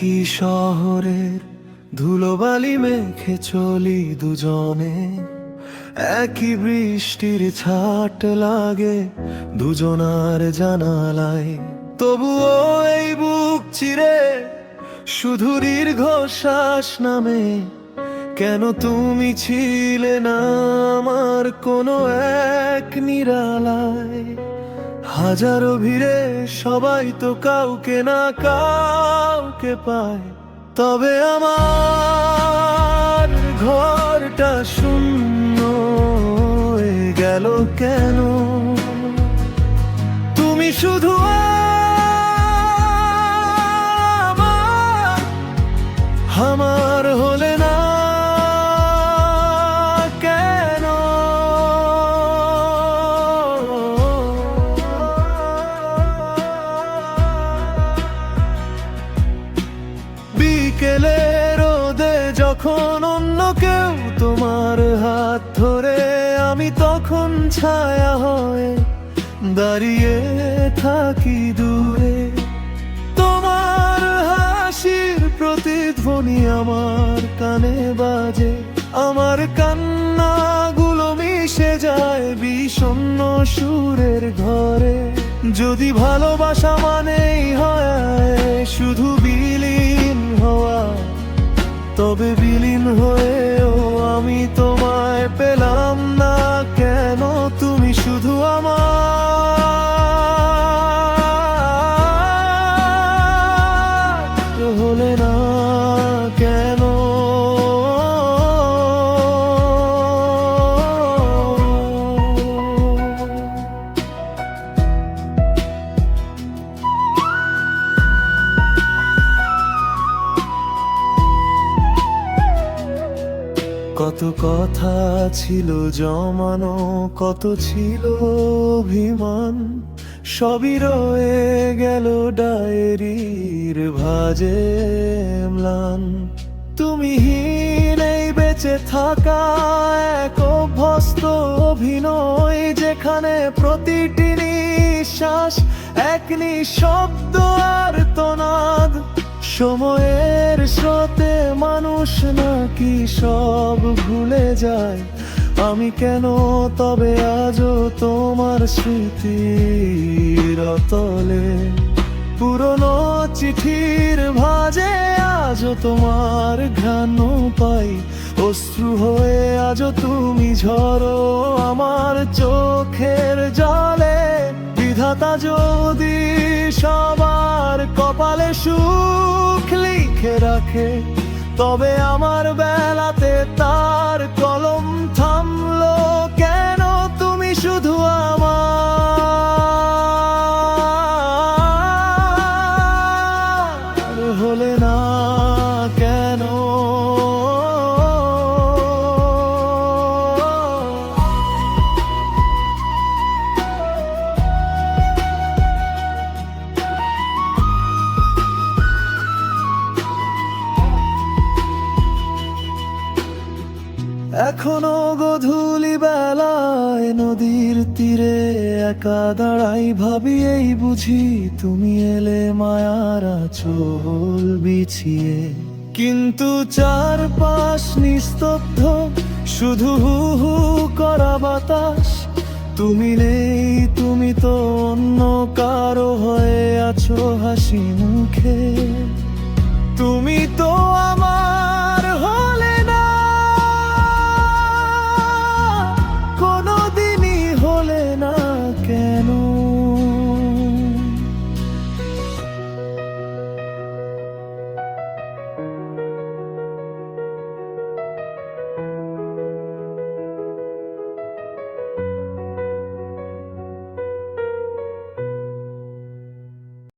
একই শহরের ধুলোবালি মেখে চলি দুজনে, একই বৃষ্টির ছাট লাগে দুজনার জানালায়। তবুও এই বুক চিরে শুধু দীর্ঘশ্বাস নামে, কেন তুমি ছিলে না আমার কোনো এক নিরালায়। হাজারো ভিড়ে সবাই তো কাউকে না কাউকে পায়, তবে আমার ঘরটা শূন্য হয়ে গেল কেন? তুমি শুধু আমার হলে না কেন? বিকেলে রোদে যখন অন্য কেউ তোমার হাত ধরে, আমি তখন ছায়া হয়ে দাঁড়িয়ে থাকি দূরে। তোমার হাসির প্রতিধ্বনি আমার কানে বাজে, আমার কান্নাগুলো মিশে যায় বিষণ্ণ সুরের ঘরে। যদি ভালোবাসা মানেই হয় শুধু বিলীন হওয়া, তবে বিলীন হয়েও আমি তোমায় পেলাম না কেন? তুমি শুধু আমার হলে না কেন? কত কথা ছিল জমানো, কত ছিল অভিমান, সবই রয়ে গেল ডায়েরির ভাঁজে ম্লান। তুমি হীন এই বেঁচে থাকা এক অভ্যস্ত অভিনয়, যেখানে প্রতিটি নিঃশ্বাস এক নিঃশব্দ আর্তনাদ। সময়ের স্রোতে মানুষ নাকি সব ভুলে যায়, আমি কেন তবে আজও তোমার স্মৃতির অতলে? পুরনো চিঠির ভাঁজে আজও তোমার ঘ্রাণ পাই, অশ্রু হয়ে আজও তুমি ঝরো আমার চোখের জলে। বিধাতা যদি সবার কপালে সুখ লিখে রাখে, তবে আমার বেলাতে তার কলম থামলো কেন? তুমি শুধু আমার হলে না কেন? এখনো গধূলি বেলায় নদীর তীরে একা দাঁড়াই, ভাবি এই বুঝি তুমি এলে মায়ার আঁচল বিছিয়ে। কিন্তু চারপাশ নিস্তব্ধ, শুধু হু হু করা বাতাস। তুমি নেই, তুমি তো অন্য কারো হয়ে আছো হাসি মুখে। তুমি